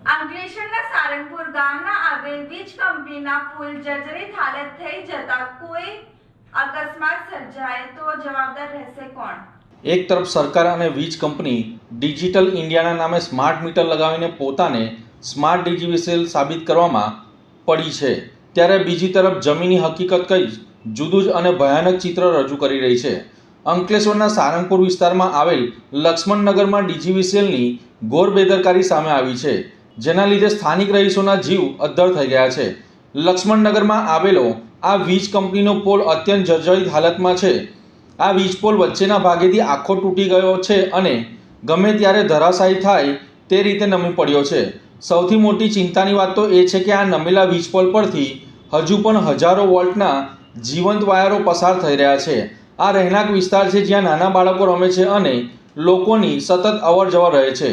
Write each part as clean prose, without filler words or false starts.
અંકલેશ્વરના સારંગપુર ગામના આવેલ વીજ કંપનીના પુલ જર્જરિત હાલત થઈ જતા કોઈ અકસ્માત સર્જાય તો જવાબદાર રહેશે કોણ? એક તરફ સરકાર અને વીજ કંપની ડિજિટલ ઇન્ડિયાના નામે સ્માર્ટ મીટર લગાવીને પોતાને સ્માર્ટ ડીજીવીસીએલ સાબિત કરવામાં પડી છે, ત્યારે બીજી તરફ જમીની હકીકત કંઈ જુદું જ અને ભયાનક ચિત્ર રજૂ કરી રહી છે. અંકલેશ્વરના સારંગપુર વિસ્તારમાં આવેલ લક્ષ્મણનગરમાં ડીજીવીસીએલની ઘોર બેદરકારી સામે આવી છે, જેના લીધે સ્થાનિક રહીશોના જીવ અદ્ધર થઈ ગયા છે. લક્ષ્મણનગરમાં આવેલો આ વીજ કંપનીનો પોલ અત્યંત જર્જરિત હાલતમાં છે. આ વીજ પોલ વચ્ચેના ભાગેથી આખો તૂટી ગયો છે અને ગમે ત્યારે ધરાશાયી થાય તે રીતે નમી પડ્યો છે. સૌથી મોટી ચિંતાની વાત તો એ છે કે આ નમેલા વીજ પોલ પરથી હજુ પણ હજારો વોલ્ટના જીવંત વાયરો પસાર થઈ રહ્યા છે. આ રહેણાંક વિસ્તાર છે જ્યાં નાના બાળકો રમે છે અને લોકોની સતત અવર જવર રહે છે.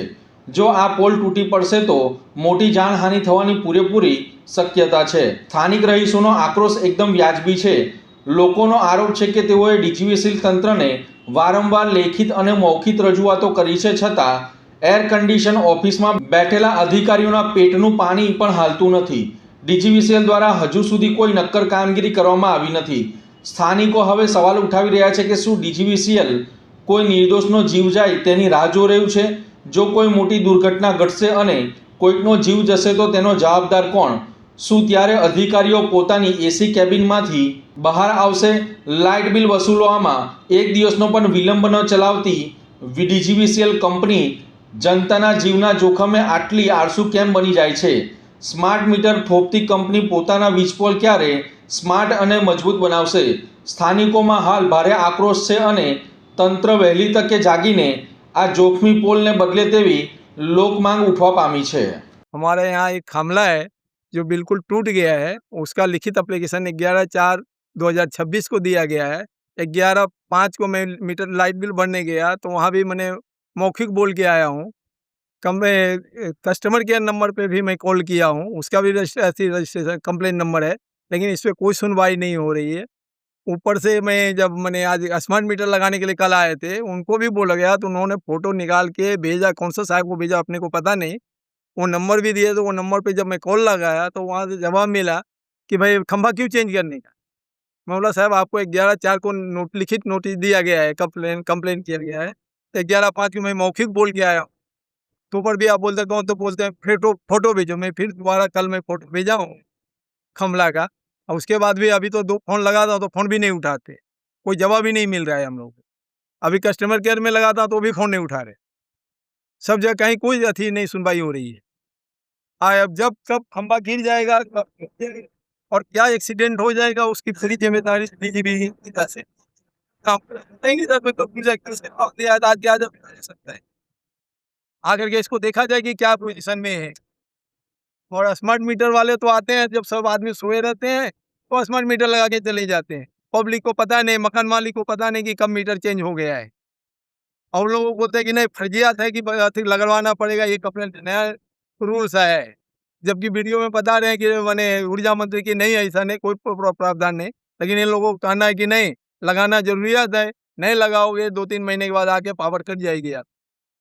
જો આ પોલ તૂટી પડશે તો મોટી જાનહાનિ થવાની પૂરેપૂરી શક્યતા છે. સ્થાનિક રહીશોનો આક્રોશ એકદમ વ્યાજબી છે. લોકોનો આરોપ છે કે તેઓએ ડીજીવીસીએલ તંત્રને વારંવાર લેખિત અને મૌખિક રજૂઆતો કરી છે, છતાં એર કન્ડિશન ઓફિસમાં બેઠેલા અધિકારીઓના પેટનું પાણી પણ હાલતું નથી. ડીજીવીસીએલ દ્વારા હજુ સુધી કોઈ નક્કર કામગીરી કરવામાં આવી નથી. સ્થાનિકો હવે સવાલ ઉઠાવી રહ્યા છે કે શું ડીજીવીસીએલ કોઈ નિર્દોષનો જીવ જાય તેની રાહ જોઈ રહ્યું છે? જો કોઈ મોટી દુર્ઘટના ઘટશે અને કોઈકનો જીવ જશે તો તેનો જવાબદાર કોણ? શું ત્યારે અધિકારીઓ પોતાની એસી કેબિનમાંથી બહાર આવશે? લાઇટ બિલ વસૂલવામાં એક દિવસનો પણ વિલંબ ન ચલાવતી ડીજીવીસીએલ કંપની જનતાના જીવના જોખમે આટલી આળસુ કેમ બની જાય છે? સ્માર્ટ મીટર થોપતી કંપની પોતાના વીજપોલ ક્યારે સ્માર્ટ અને મજબૂત બનાવશે? સ્થાનિકોમાં હાલ ભારે આક્રોશ છે અને તંત્ર વહેલી તકે જાગીને આ જોખમી પોલને બદલે તેવી લોકમાંગ उठवा पामी है। हमारे यहाँ एक खामला है जो बिल्कुल टूट गया है। उसका लिखित एप्लीकेशन 11/4/2026 को दिया गया है। 11/5 को मैं मीटर लाइट बिल भरने गया तो वहाँ भी मैंने मौखिक बोल के आया हूँ। कस्टमर केयर नंबर पे भी मैं कॉल किया हूँ, उसका भी रजिस्ट्रेशन कंप्लेन नंबर है, लेकिन इस पर कोई सुनवाई नहीं हो रही है। ऊपर से मैं जब मैंने आज स्मार्ट मीटर लगाने के लिए कल आए थे, उनको भी बोला गया तो उन्होंने फ़ोटो निकाल के भेजा, कौन सा साहब को भेजा अपने को पता नहीं, वो नंबर भी दिए। तो वो नंबर पे जब मैं कॉल लगाया तो वहाँ से जवाब मिला कि भाई खंभा क्यों चेंज करने का। मैं बोला साहब आपको 11/4 को लिखित नोटिस दिया गया है, कंप्लेन किया गया है, 11/5 को मैं मौखिक बोल के आया हूँ, तो पर भी आप बोलते कौन तो बोलते हैं फिर तो फोटो भेजो। मैं फिर दोबारा कल मैं फोटो भेजा हूँ खमला का, और उसके बाद भी अभी तो 2 फ़ोन लगाता हूँ तो फ़ोन भी नहीं उठाते, कोई जवाब ही नहीं मिल रहा है हम लोग को। अभी कस्टमर केयर में लगाता हूँ तो भी फ़ोन नहीं उठा रहे, सब जगह कहीं कोई अथी नहीं सुनवाई हो रही है। अब जब कब खंभा गिर जाएगा और क्या एक्सीडेंट हो जाएगा उसकी पूरी जिम्मेदारी डीजीवीसीएल से सकता है। आकर के इसको देखा जाए कि क्या पोजीशन में है। और स्मार्ट मीटर वाले तो आते हैं जब सब आदमी सोए रहते हैं तो स्मार्ट मीटर लगा के चले जाते हैं। पब्लिक को पता नहीं, मकान मालिक को पता नहीं कि कब मीटर चेंज हो गया है। और लोगों को बोलते हैं कि नहीं फर्जियात है कि लगवाना पड़ेगा, ये कंप्लेंट नया रूल्स है, जबकि वीडियो में बता रहे हैं कि मैंने ऊर्जा मंत्री की नहीं, ऐसा नहीं, कोई प्रावधान नहीं, लेकिन इन लोगों को कहना है कि नहीं लगाना जरूरियत है, नहीं लगाओगे 2-3 महीने के बाद आके पावर कट जाएगी।